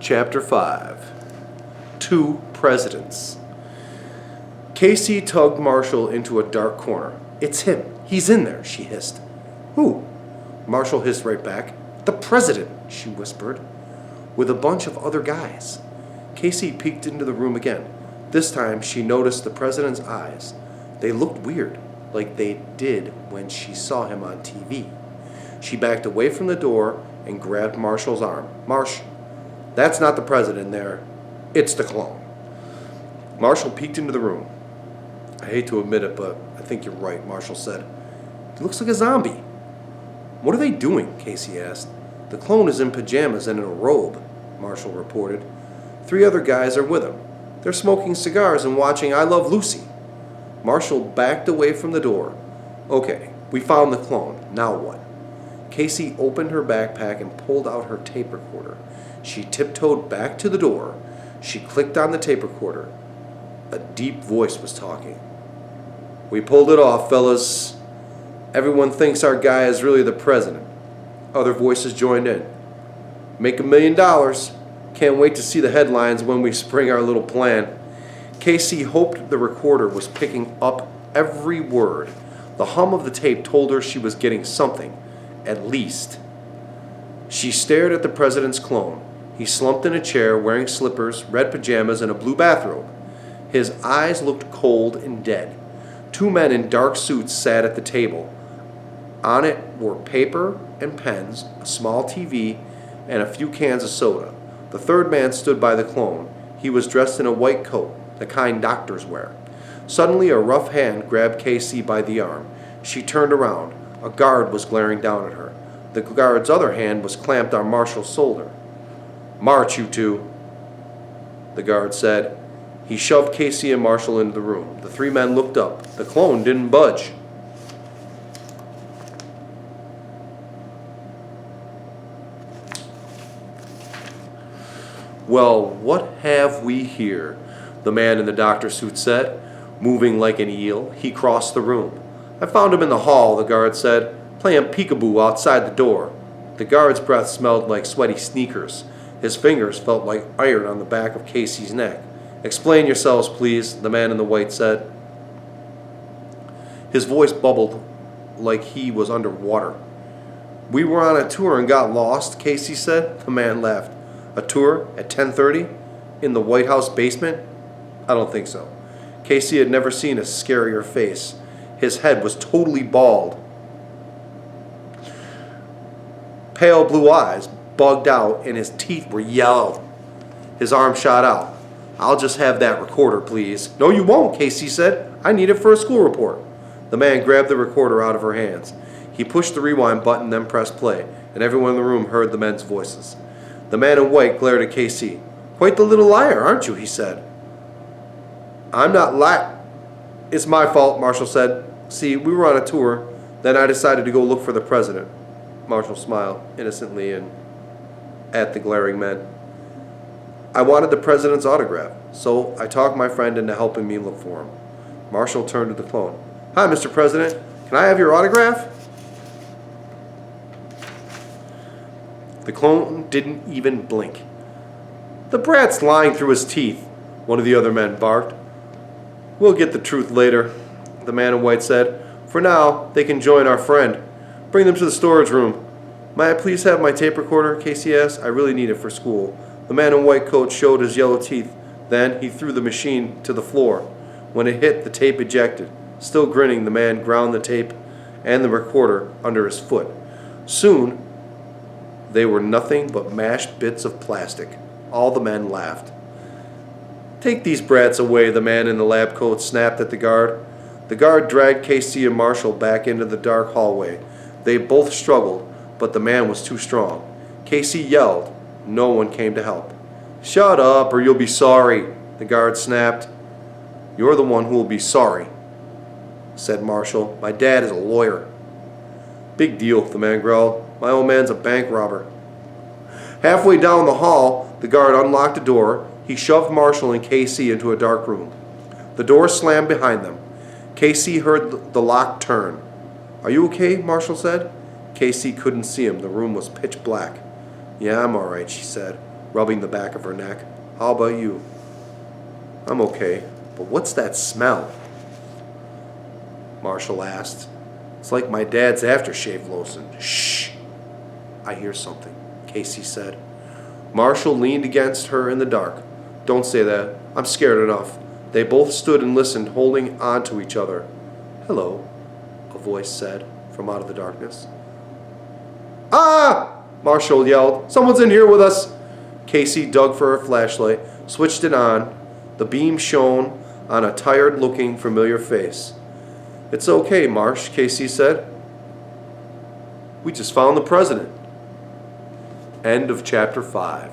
Chapter 5 Two Presidents. Casey tugged Marshall into a dark corner. "It's him. He's in there," she hissed. "Who?" Marshall hissed right back. "The president," she whispered, "with a bunch of other guys." Casey peeked into the room again. This time she noticed the president's eyes. They looked weird, like they did when she saw him on TV. She backed away from the door and grabbed Marshall's arm. "Marsh, that's not the president there. It's the clone." Marshall peeked into the room. "I hate to admit it, but I think you're right," Marshall said. "He looks like a zombie." "What are they doing?" Casey asked. "The clone is in pajamas and in a robe," Marshall reported. 3 other guys are with him. They're smoking cigars and watching I Love Lucy. Marshall backed away from the door. "Okay, we found the clone. Now what?" Casey opened her backpack and pulled out her tape recorder. She tiptoed back to the door. She clicked on the tape recorder. A deep voice was talking. "We pulled it off, fellas. Everyone thinks our guy is really the president." Other voices joined in. "Make $1 million. Can't wait to see the headlines when we spring our little plan." Casey hoped the recorder was picking up every word. The hum of the tape told her she was getting something, at least. She stared at the president's clone. He slumped in a chair wearing slippers, red pajamas, and a blue bathrobe. His eyes looked cold and dead. 2 men in dark suits sat at the table. On it were paper and pens, a small TV, and a few cans of soda. The 3rd man stood by the clone. He was dressed in a white coat, the kind doctors wear. Suddenly a rough hand grabbed Casey by the arm. She turned around. A guard was glaring down at her. The guard's other hand was clamped on Marshall's shoulder. "March, you two," the guard said. He shoved Casey and Marshall into the room. The 3 men looked up. The clone didn't budge. "Well, what have we here?" the man in the doctor suit said. Moving like an eel, he crossed the room. "I found him in the hall," the guard said, "playing peekaboo outside the door." The guard's breath smelled like sweaty sneakers. His fingers felt like iron on the back of Casey's neck. "Explain yourselves, please," the man in the white said. His voice bubbled like he was underwater. "We were on a tour and got lost," Casey said. The man laughed. "A tour at 10:30? In the White House basement?" "I don't think so." Casey had never seen a scarier face. His head was totally bald. Pale blue eyes bugged out and his teeth were yellow. His arm shot out. "I'll just have that recorder, please." "No, you won't," Casey said. "I need it for a school report." The man grabbed the recorder out of her hands. He pushed the rewind button, then pressed play, and everyone in the room heard the men's voices. The man in white glared at Casey. "Quite the little liar, aren't you?" he said. "I'm not It's my fault," Marshall said. "See, we were on a tour. Then I decided to go look for the president." Marshall smiled innocently and at the glaring men. "I wanted the president's autograph, so I talked my friend into helping me look for him." Marshall turned to the clone. "Hi, Mr. President. Can I have your autograph?" The clone didn't even blink. "The brat's lying through his teeth," one of the other men barked. "We'll get the truth later," the man in white said. "For now, they can join our friend. Bring them to the storage room." "May I please have my tape recorder?" Casey asked. "I really need it for school." The man in white coat showed his yellow teeth. Then he threw the machine to the floor. When it hit, the tape ejected. Still grinning, the man ground the tape and the recorder under his foot. Soon, they were nothing but mashed bits of plastic. All the men laughed. "Take these brats away," the man in the lab coat snapped at the guard. The guard dragged Casey and Marshall back into the dark hallway. They both struggled, but the man was too strong. Casey yelled. No one came to help. "Shut up or you'll be sorry," the guard snapped. "You're the one who will be sorry," said Marshall. "My dad is a lawyer." "Big deal," the man growled. "My old man's a bank robber." Halfway down the hall, the guard unlocked a door. He shoved Marshall and Casey into a dark room. The door slammed behind them. Casey heard the lock turn. "Are you okay?" Marshall said. Casey couldn't see him. The room was pitch black. "Yeah, I'm all right," she said. rubbing the back of her neck. How about you? I'm okay, but what's that smell? Marshall asked. It's like my dad's aftershave lotion. Shh! I hear something, Casey said. Marshall leaned against her in the dark. Don't say that. I'm scared enough. They both stood and listened, holding on to each other. Hello, a voice said from out of the darkness. Ah! Marshall yelled. Someone's in here with us. Casey dug for her flashlight, switched it on. The beam shone on a tired-looking, familiar face. It's okay, Marsh, Casey said. We just found the president. End of chapter 5.